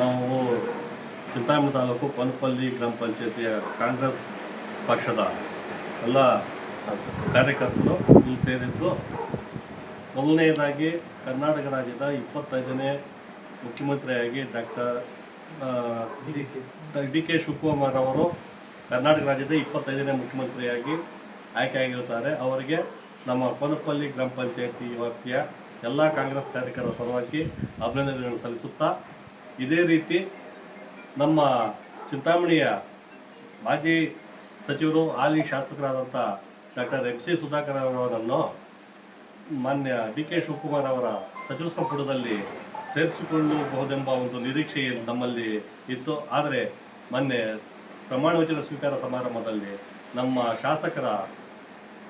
ನಾವು ಚಿಂತಾಮಣಿ ತಾಲೂಕು ಪನಪಲ್ಲಿ ಗ್ರಾಮ ಪಂಚಾಯತಿಯ ಕಾಂಗ್ರೆಸ್ ಪಕ್ಷದ ಎಲ್ಲ ಕಾರ್ಯಕರ್ತರು ಇಲ್ಲಿ ಸೇರಿದ್ದು, ಮೊದಲನೆಯದಾಗಿ ಕರ್ನಾಟಕ ರಾಜ್ಯದ 25ನೇ ಮುಖ್ಯಮಂತ್ರಿಯಾಗಿ ಡಾಕ್ಟರ್ ಡಿ.ಕೆ. ಶಿವಕುಮಾರ್ ಅವರು ಕರ್ನಾಟಕ ರಾಜ್ಯದ 25ನೇ ಮುಖ್ಯಮಂತ್ರಿಯಾಗಿ ಆಯ್ಕೆಯಾಗಿರುತ್ತಾರೆ. ಅವರಿಗೆ ನಮ್ಮ ಪನಪಲ್ಲಿ ಗ್ರಾಮ ಪಂಚಾಯತಿ ವ್ಯಾಪ್ತಿಯ ಎಲ್ಲ ಕಾಂಗ್ರೆಸ್ ಕಾರ್ಯಕರ್ತರ ಪರವಾಗಿ ಅಭಿನಂದನೆಗಳನ್ನು ಸಲ್ಲಿಸುತ್ತಾ, ಇದೇ ರೀತಿ ನಮ್ಮ ಚಿಂತಾಮಣಿಯ ಮಾಜಿ ಸಚಿವರು ಹಾಲಿ ಶಾಸಕರಾದಂಥ ಡಾಕ್ಟರ್ MC ಸುಧಾಕರ್ ಅವರನ್ನು ಮಾನ್ಯ ಡಿ.ಕೆ. ಶಿವಕುಮಾರ್ ಅವರ ಸಚಿವ ಸಂಪುಟದಲ್ಲಿ ಸೇರಿಸಿಕೊಳ್ಳಬಹುದೆಂಬ ಒಂದು ನಿರೀಕ್ಷೆ ನಮ್ಮಲ್ಲಿ ಇತ್ತು. ಆದರೆ ಮೊನ್ನೆ ಪ್ರಮಾಣ ವಚನ ಸ್ವೀಕಾರ ಸಮಾರಂಭದಲ್ಲಿ ನಮ್ಮ ಶಾಸಕರ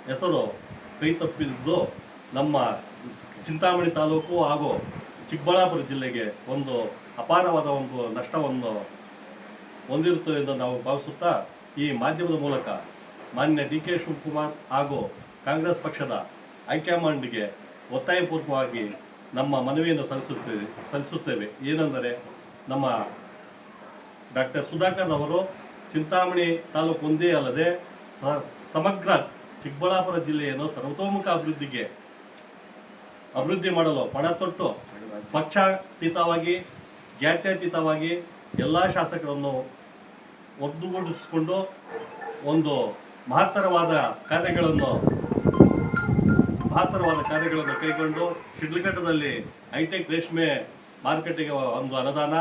ಹೆಸರು ಕೈ ತಪ್ಪಿದ್ದು ನಮ್ಮ ಚಿಂತಾಮಣಿ ತಾಲೂಕು ಹಾಗೂ ಚಿಕ್ಕಬಳ್ಳಾಪುರ ಜಿಲ್ಲೆಗೆ ಒಂದು ಅಪಾರವಾದ ಒಂದು ನಷ್ಟವನ್ನು ಹೊಂದಿರುತ್ತದೆ ಎಂದು ನಾವು ಭಾವಿಸುತ್ತಾ, ಈ ಮಾಧ್ಯಮದ ಮೂಲಕ ಮಾನ್ಯ ಡಿ.ಕೆ. ಶಿವಕುಮಾರ್ ಹಾಗೂ ಕಾಂಗ್ರೆಸ್ ಪಕ್ಷದ ಹೈಕಮಾಂಡ್ಗೆ ಒತ್ತಾಯಪೂರ್ವಕವಾಗಿ ನಮ್ಮ ಮನವಿಯನ್ನು ಸಲ್ಲಿಸುತ್ತೇವೆ. ಏನೆಂದರೆ, ನಮ್ಮ ಡಾಕ್ಟರ್ ಸುಧಾಕರ್ ಅವರು ಚಿಂತಾಮಣಿ ತಾಲೂಕು ಒಂದೇ ಅಲ್ಲದೆ ಸಮಗ್ರ ಚಿಕ್ಕಬಳ್ಳಾಪುರ ಜಿಲ್ಲೆಯನ್ನು ಸರ್ವತೋಮುಖ ಅಭಿವೃದ್ಧಿ ಮಾಡಲು ಪಣ ತೊಟ್ಟು ಪಕ್ಷಾತೀತವಾಗಿ ಜಾತ್ಯತೀತವಾಗಿ ಎಲ್ಲ ಶಾಸಕರನ್ನು ಒಗ್ಗೂಡಿಸಿಕೊಂಡು ಒಂದು ಮಹತ್ತರವಾದ ಕಾರ್ಯಗಳನ್ನು ಕೈಗೊಂಡು ಶಿಡ್ಲಘಟ್ಟದಲ್ಲಿ ಹೈಟೆಕ್ ರೇಷ್ಮೆ ಮಾರುಕಟ್ಟೆಗೆ ಒಂದು ಅನುದಾನ,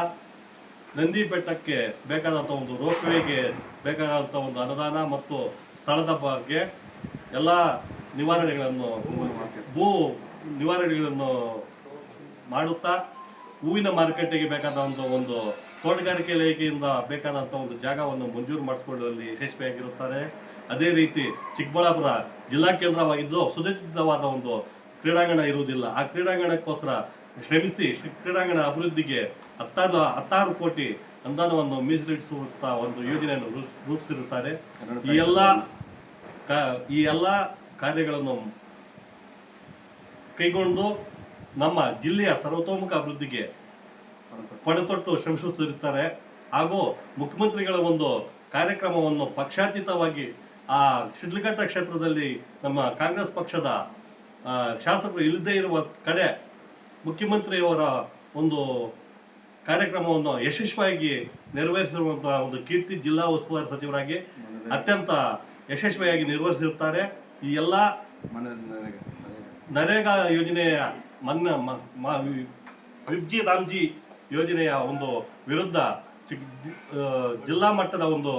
ನಂದಿ ಬೆಟ್ಟಕ್ಕೆ ಬೇಕಾದಂಥ ಒಂದು ರೋಪ್ವೇಗೆ ಬೇಕಾದಂಥ ಒಂದು ಅನುದಾನ ಮತ್ತು ಸ್ಥಳದ ಬಗ್ಗೆ ಎಲ್ಲ ಭೂ ನಿವಾರಣೆಗಳನ್ನು ಮಾಡುತ್ತಾ, ಹೂವಿನ ಮಾರುಕಟ್ಟೆಗೆ ಬೇಕಾದಂಥ ಒಂದು ತೋಟಗಾರಿಕೆ ಇಲಾಖೆಯಿಂದ ಬೇಕಾದಂಥ ಒಂದು ಜಾಗವನ್ನು ಮಂಜೂರು ಮಾಡಿಸಿಕೊಳ್ಳುವಲ್ಲಿ ಯಶಸ್ವಿಯಾಗಿರುತ್ತಾರೆ. ಅದೇ ರೀತಿ ಚಿಕ್ಕಬಳ್ಳಾಪುರ ಜಿಲ್ಲಾ ಕೇಂದ್ರವಾಗಿದ್ದು ಸುಸಜ್ಜಿತವಾದ ಒಂದು ಕ್ರೀಡಾಂಗಣ ಇರುವುದಿಲ್ಲ. ಆ ಕ್ರೀಡಾಂಗಣಕ್ಕೋಸ್ಕರ ಶ್ರಮಿಸಿ ಕ್ರೀಡಾಂಗಣ ಅಭಿವೃದ್ಧಿಗೆ 16 ಕೋಟಿ ಅನುದಾನವನ್ನು ಮೀಸಲಿಡಿಸುವಂಥ ಒಂದು ಯೋಜನೆಯನ್ನು ರೂಪಿಸಿರುತ್ತಾರೆ. ಈ ಎಲ್ಲ ಕಾರ್ಯಗಳನ್ನು ಕೈಗೊಂಡು ನಮ್ಮ ಜಿಲ್ಲೆಯ ಸರ್ವತೋಮುಖ ಅಭಿವೃದ್ಧಿಗೆ ಪಣತೊಟ್ಟು ಶ್ರಮಿಸುತ್ತಿರುತ್ತಾರೆ. ಹಾಗೂ ಮುಖ್ಯಮಂತ್ರಿಗಳ ಒಂದು ಕಾರ್ಯಕ್ರಮವನ್ನು ಪಕ್ಷಾತೀತವಾಗಿ ಆ ಶಿಡ್ಲಘಟ್ಟ ಕ್ಷೇತ್ರದಲ್ಲಿ ನಮ್ಮ ಕಾಂಗ್ರೆಸ್ ಪಕ್ಷದ ಶಾಸಕರು ಇಲ್ಲದೇ ಇರುವ ಕಡೆ ಮುಖ್ಯಮಂತ್ರಿಯವರ ಒಂದು ಕಾರ್ಯಕ್ರಮವನ್ನು ಯಶಸ್ವಿಯಾಗಿ ನೆರವೇರಿಸಿರುವಂತಹ ಒಂದು ಕೀರ್ತಿ ಜಿಲ್ಲಾ ಉಸ್ತುವಾರಿ ಸಚಿವರಾಗಿ ಅತ್ಯಂತ ಯಶಸ್ವಿಯಾಗಿ ನಿರ್ವಹಿಸಿರುತ್ತಾರೆ. ಈ ಎಲ್ಲ ನರೇಗಾ ಯೋಜನೆಯ ವಿಬ್ಜಿ ರಾಮ್ಜಿ ಯೋಜನೆಯ ಒಂದು ವಿರುದ್ಧ ಜಿಲ್ಲಾ ಮಟ್ಟದ ಒಂದು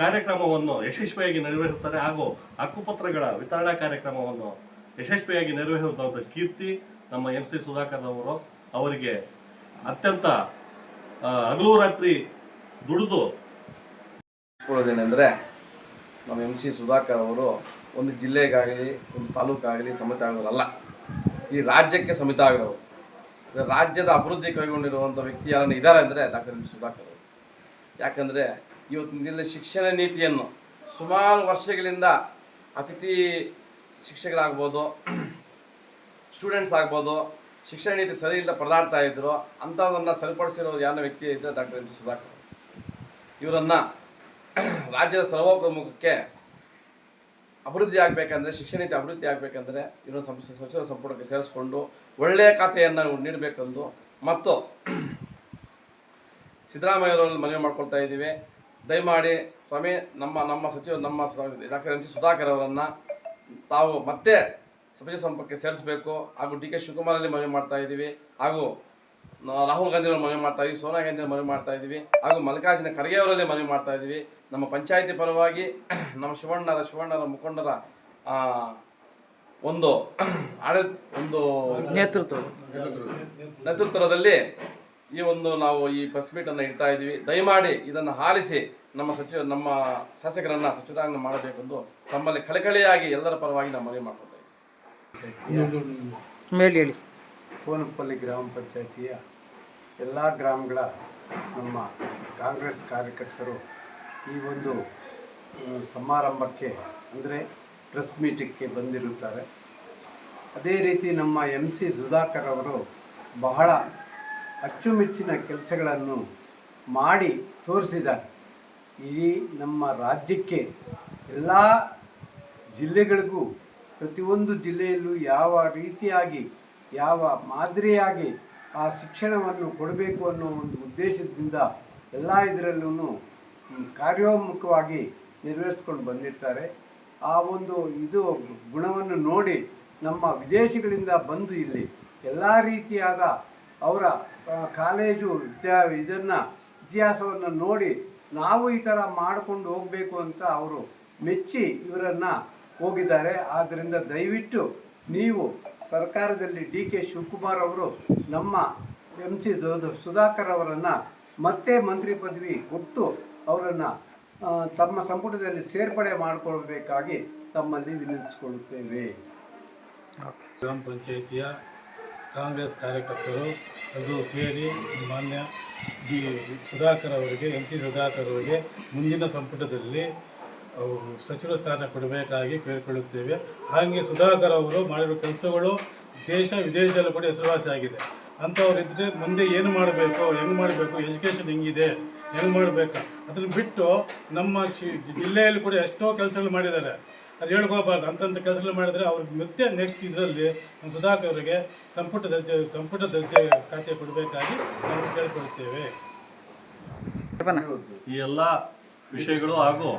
ಕಾರ್ಯಕ್ರಮವನ್ನು ಯಶಸ್ವಿಯಾಗಿ ನೆರವೇರಿಸುತ್ತಾರೆ. ಹಾಗೂ ಹಕ್ಕುಪತ್ರಗಳ ವಿತರಣಾ ಕಾರ್ಯಕ್ರಮವನ್ನು ಯಶಸ್ವಿಯಾಗಿ ನೆರವೇರಿಸುವಂಥ ಕೀರ್ತಿ ನಮ್ಮ MC ಸುಧಾಕರ್ ಅವರು. ಅವರಿಗೆ ಅತ್ಯಂತ ಹಗಲು ರಾತ್ರಿ ದುಡಿದು ಕೊಡೋದೇನೆಂದರೆ, ನಮ್ಮ MC ಸುಧಾಕರ್ ಅವರು ಒಂದು ಜಿಲ್ಲೆಗಾಗಲಿ ಒಂದು ತಾಲೂಕಾಗಲಿ ಸಮಿತ ಆಗೋರಲ್ಲ, ಈ ರಾಜ್ಯಕ್ಕೆ ಸಮಿತ ಆಗಿರೋರು. ರಾಜ್ಯದ ಅಭಿವೃದ್ಧಿ ಕೈಗೊಂಡಿರುವಂಥ ವ್ಯಕ್ತಿ ಯಾರನ್ನು ಇದ್ದಾರೆ ಅಂದರೆ ಡಾಕ್ಟರ್ MC ಸುಧಾಕರ್ ಅವರು. ಯಾಕಂದರೆ ಇವತ್ತಿನ ಶಿಕ್ಷಣ ನೀತಿಯನ್ನು ಸುಮಾರು ವರ್ಷಗಳಿಂದ ಅತಿಥಿ ಶಿಕ್ಷಕರಾಗ್ಬೋದು, ಸ್ಟೂಡೆಂಟ್ಸ್ ಆಗ್ಬೋದು, ಶಿಕ್ಷಣ ನೀತಿ ಸರಿ ಇಲ್ಲದ ಪರದಾಡ್ತಾ ಇದ್ರು. ಅಂಥದನ್ನು ಸರಿಪಡಿಸಿರೋ ಯಾರ ವ್ಯಕ್ತಿ ಇದ್ದರೆ ಡಾಕ್ಟರ್ MC ಸುಧಾಕರ್. ಇವರನ್ನು ರಾಜ್ಯದ ಸರ್ವತೋಮುಖಕ್ಕೆ ಅಭಿವೃದ್ಧಿ ಆಗಬೇಕಂದ್ರೆ, ಶಿಕ್ಷಣ ನೀತಿ ಅಭಿವೃದ್ಧಿ ಆಗಬೇಕಂದ್ರೆ ಇವರು ಸಚಿವ ಸಂಪುಟಕ್ಕೆ ಸೇರಿಸ್ಕೊಂಡು ಒಳ್ಳೆಯ ಖಾತೆಯನ್ನು ನೀಡಬೇಕೆಂದು ಮತ್ತು ಸಿದ್ದರಾಮಯ್ಯವರಲ್ಲಿ ಮನವಿ ಮಾಡ್ಕೊಳ್ತಾ ಇದ್ದೀವಿ. ದಯಮಾಡಿ ಸ್ವಾಮಿ, ನಮ್ಮ ಡಾಕ್ಟರ್ MC ಸುಧಾಕರ್ ಅವರನ್ನು ತಾವು ಮತ್ತೆ ಸಚಿವ ಸಂಪುಟಕ್ಕೆ ಸೇರಿಸಬೇಕು. ಹಾಗೂ ಡಿ.ಕೆ. ಶಿವಕುಮಾರಲ್ಲಿ ಮನವಿ ಮಾಡ್ತಾ ಇದ್ದೀವಿ, ಹಾಗೂ ರಾಹುಲ್ ಗಾಂಧಿಯವರು ಮನವಿ ಮಾಡ್ತಾ ಇದ್ದೀವಿ, ಸೋನಿಯಾ ಗಾಂಧಿಯವರು ಮನವಿ ಮಾಡ್ತಾ ಇದ್ದೀವಿ, ಹಾಗೂ ಮಲ್ಲಿಕಾರ್ಜುನ ಖರ್ಗೆ ಅವರಲ್ಲಿ ಮನವಿ ಮಾಡ್ತಾ ಇದ್ದೀವಿ. ನಮ್ಮ ಪಂಚಾಯಿತಿ ಪರವಾಗಿ ನಮ್ಮ ಶಿವಣ್ಣರ ಮುಖಂಡರ ಒಂದು ನೇತೃತ್ವದಲ್ಲಿ ನಾವು ಈ ಪ್ರೆಸ್ ಮೀಟನ್ನು ಇಡ್ತಾ ಇದ್ದೀವಿ. ದಯಮಾಡಿ ಇದನ್ನು ಆಲಿಸಿ ನಮ್ಮ ಶಾಸಕರನ್ನು ಸಚಿವರಾಗಿ ಮಾಡಬೇಕೆಂದು ತಮ್ಮಲ್ಲಿ ಕಳಕಳಿಯಾಗಿ ಎಲ್ಲರ ಪರವಾಗಿ ನಾವು ಮನವಿ ಮಾಡ್ಕೊಳ್ತಾ ಇದ್ದೀವಿ. ಪೋನಪಲ್ಲಿ ಗ್ರಾಮ ಪಂಚಾಯಿತಿಯ ಎಲ್ಲ ಗ್ರಾಮಗಳ ನಮ್ಮ ಕಾಂಗ್ರೆಸ್ ಕಾರ್ಯಕರ್ತರು ಈ ಒಂದು ಸಮಾರಂಭಕ್ಕೆ ಅಂದರೆ ಪ್ರೆಸ್ ಮೀಟಿಂಗ್ಗೆ ಬಂದಿರುತ್ತಾರೆ. ಅದೇ ರೀತಿ ನಮ್ಮ MC ಸುಧಾಕರ್ ಅವರು ಬಹಳ ಅಚ್ಚುಮೆಚ್ಚಿನ ಕೆಲಸಗಳನ್ನು ಮಾಡಿ ತೋರಿಸಿದ್ದಾರೆ. ಇಡೀ ನಮ್ಮ ರಾಜ್ಯಕ್ಕೆ ಎಲ್ಲ ಜಿಲ್ಲೆಗಳಿಗೂ ಪ್ರತಿಯೊಂದು ಜಿಲ್ಲೆಯಲ್ಲೂ ಯಾವ ರೀತಿಯಾಗಿ ಯಾವ ಮಾದರಿಯಾಗಿ ಆ ಶಿಕ್ಷಣವನ್ನು ಕೊಡಬೇಕು ಅನ್ನೋ ಒಂದು ಉದ್ದೇಶದಿಂದ ಎಲ್ಲ ಇದರಲ್ಲೂ ಕಾರ್ಯೋನ್ಮುಖವಾಗಿ ನೆರವೇರಿಸ್ಕೊಂಡು ಬಂದಿರ್ತಾರೆ. ಆ ಒಂದು ಗುಣವನ್ನು ನೋಡಿ ನಮ್ಮ ವಿದೇಶಗಳಿಂದ ಬಂದು ಇಲ್ಲಿ ಎಲ್ಲ ರೀತಿಯಾದ ಅವರ ಕಾಲೇಜು ಇತಿಹಾಸವನ್ನು ನೋಡಿ ನಾವು ಈ ಥರ ಮಾಡಿಕೊಂಡು ಹೋಗಬೇಕು ಅಂತ ಅವರು ಮೆಚ್ಚಿ ಇವರನ್ನು ಹೋಗಿದ್ದಾರೆ. ಆದ್ದರಿಂದ ದಯವಿಟ್ಟು ನೀವು ಸರ್ಕಾರದಲ್ಲಿ ಡಿ ಕೆ ಶಿವಕುಮಾರ್ ಅವರು ನಮ್ಮ MC ಸುಧಾಕರ್ ಅವರನ್ನು ಮತ್ತೆ ಮಂತ್ರಿ ಪದವಿ ಕೊಟ್ಟು ಅವರನ್ನು ತಮ್ಮ ಸಂಪುಟದಲ್ಲಿ ಸೇರ್ಪಡೆ ಮಾಡಿಕೊಳ್ಬೇಕಾಗಿ ತಮ್ಮಲ್ಲಿ ವಿನಂತಿಸಿಕೊಳ್ಳುತ್ತೇವೆ. ಗ್ರಾಮ ಪಂಚಾಯಿತಿಯ ಕಾಂಗ್ರೆಸ್ ಕಾರ್ಯಕರ್ತರು ಅದು ಸೇರಿ ಮಾನ್ಯ ಸುಧಾಕರ್ ಅವರಿಗೆ MC ಸುಧಾಕರ್ ಅವರಿಗೆ ಮುಂದಿನ ಸಂಪುಟದಲ್ಲಿ ಸಚಿವ ಸ್ಥಾನ ಕೊಡಬೇಕಾಗಿ ಕೇಳಿಕೊಳ್ಳುತ್ತೇವೆ. ಹಾಗೆ ಸುಧಾಕರ್ ಅವರು ಮಾಡಿರೋ ಕೆಲಸಗಳು ದೇಶ ವಿದೇಶದಲ್ಲೂ ಕೂಡ ಹೆಸರುವಾಸಿ ಆಗಿದೆ. ಅಂಥವ್ರಿದ್ದರೆ ಮುಂದೆ ಏನು ಮಾಡಬೇಕು, ಹೆಂಗೆ ಮಾಡಬೇಕು, ಎಜುಕೇಷನ್ ಹೆಂಗಿದೆ, ಹೆಂಗೆ ಮಾಡಬೇಕು ಅದನ್ನು ಬಿಟ್ಟು ನಮ್ಮ ಜಿಲ್ಲೆಯಲ್ಲಿ ಕೂಡ ಎಷ್ಟೋ ಕೆಲಸಗಳು ಮಾಡಿದ್ದಾರೆ. ಅದು ಹೇಳ್ಕೋಬಾರ್ದು. ಅಂಥ ಕೆಲಸಗಳು ಮಾಡಿದರೆ ಅವ್ರಿಗೆ ಮತ್ತೆ ನೆಕ್ಸ್ಟ್ ಇದರಲ್ಲಿ ನಮ್ಮ ಸುಧಾಕರ್ ಅವರಿಗೆ ಸಂಪುಟ ದರ್ಜೆ ಖಾತೆ ಕೊಡಬೇಕಾಗಿ ನಾವು ಕೇಳಿಕೊಳ್ತೇವೆ. ಈ ಎಲ್ಲ ವಿಷಯಗಳು ಹಾಗೂ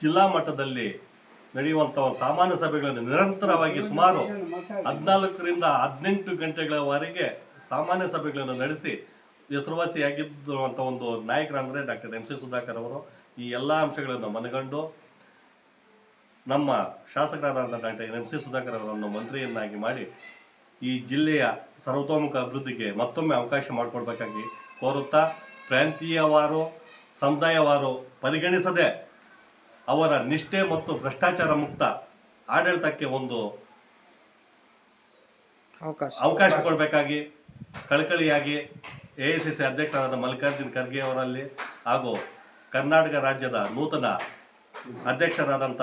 ಜಿಲ್ಲಾ ಮಟ್ಟದಲ್ಲಿ ನಡೆಯುವಂಥ ಸಾಮಾನ್ಯ ಸಭೆಗಳನ್ನು ನಿರಂತರವಾಗಿ ಸುಮಾರು 14ರಿಂದ 18 ಗಂಟೆಗಳವರೆಗೆ ಸಾಮಾನ್ಯ ಸಭೆಗಳನ್ನು ನಡೆಸಿ ಹೆಸರುವಾಸಿಯಾಗಿದ್ದಂಥ ಒಂದು ನಾಯಕರಂದರೆ ಡಾಕ್ಟರ್ MC ಸುಧಾಕರ್ ಅವರು ಈ ಎಲ್ಲ ಅಂಶಗಳನ್ನು ಮನಗಂಡು ನಮ್ಮ ಶಾಸಕರಾದಂಥ ಡಾಕ್ಟರ್ MC ಸುಧಾಕರ್ ಅವರನ್ನು ಮಂತ್ರಿಯನ್ನಾಗಿ ಮಾಡಿ ಈ ಜಿಲ್ಲೆಯ ಸರ್ವತೋಮುಖ ಅಭಿವೃದ್ಧಿಗೆ ಮತ್ತೊಮ್ಮೆ ಅವಕಾಶ ಮಾಡಿಕೊಡ್ಬೇಕಾಗಿ ಕೋರುತ್ತಾ, ಪ್ರಾಂತೀಯವಾರು ಸಮುದಾಯವಾರು ಪರಿಗಣಿಸದೆ ಅವರ ನಿಷ್ಠೆ ಮತ್ತು ಭ್ರಷ್ಟಾಚಾರ ಮುಕ್ತ ಆಡಳಿತಕ್ಕೆ ಒಂದು ಅವಕಾಶ ಕೊಡಬೇಕಾಗಿ ಕಳಕಳಿಯಾಗಿ AICC ಅಧ್ಯಕ್ಷರಾದ ಮಲ್ಲಿಕಾರ್ಜುನ್ ಖರ್ಗೆ ಅವರಲ್ಲಿ ಹಾಗೂ ಕರ್ನಾಟಕ ರಾಜ್ಯದ ನೂತನ ಅಧ್ಯಕ್ಷರಾದಂಥ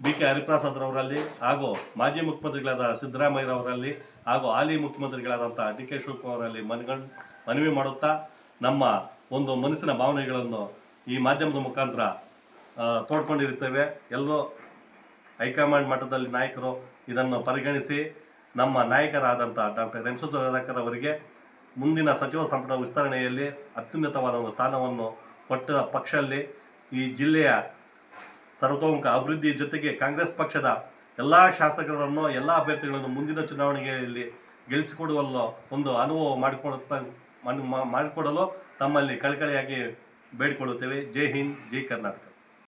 BK ಹರಿಪ್ರಸಾದ್ರವರಲ್ಲಿ ಹಾಗೂ ಮಾಜಿ ಮುಖ್ಯಮಂತ್ರಿಗಳಾದ ಸಿದ್ದರಾಮಯ್ಯರವರಲ್ಲಿ ಹಾಗೂ ಹಾಲಿ ಮುಖ್ಯಮಂತ್ರಿಗಳಾದಂಥ DK ಶಿವಕುಮಾರ್ ಅವರಲ್ಲಿ ಮನವಿ ಮಾಡುತ್ತಾ ನಮ್ಮ ಒಂದು ಮನಸ್ಸಿನ ಭಾವನೆಗಳನ್ನು ಈ ಮಾಧ್ಯಮದ ಮುಖಾಂತರ ತೋಡ್ಕೊಂಡಿರುತ್ತೇವೆ. ಎಲ್ಲೋ ಹೈಕಮಾಂಡ್ ಮಟ್ಟದಲ್ಲಿ ನಾಯಕರು ಇದನ್ನು ಪರಿಗಣಿಸಿ ನಮ್ಮ ನಾಯಕರಾದಂಥ ಡಾಕ್ಟರ್ MC ಸುಧಾಕರ್ ಅವರಿಗೆ ಮುಂದಿನ ಸಚಿವ ಸಂಪುಟ ವಿಸ್ತರಣೆಯಲ್ಲಿ ಅತ್ಯುನ್ನತವಾದ ಒಂದು ಸ್ಥಾನವನ್ನು ಕೊಟ್ಟ ಪಕ್ಷದಲ್ಲಿ ಈ ಜಿಲ್ಲೆಯ ಸರ್ವತೋಮುಖ ಅಭಿವೃದ್ಧಿ ಜೊತೆಗೆ ಕಾಂಗ್ರೆಸ್ ಪಕ್ಷದ ಎಲ್ಲ ಶಾಸಕರನ್ನು ಎಲ್ಲ ಅಭ್ಯರ್ಥಿಗಳನ್ನು ಮುಂದಿನ ಚುನಾವಣೆಯಲ್ಲಿ ಗೆಲ್ಲಿಸಿಕೊಡುವಲ್ಲೋ ಒಂದು ಅನುಭವ ಮಾಡಿಕೊಡಲು ತಮ್ಮಲ್ಲಿ ಕಳಕಳಿಯಾಗಿ ಬೇಡಿಕೊಳ್ಳುತ್ತೇವೆ. ಜೈ ಹಿಂದ್, ಜೈ ಕರ್ನಾಟಕ.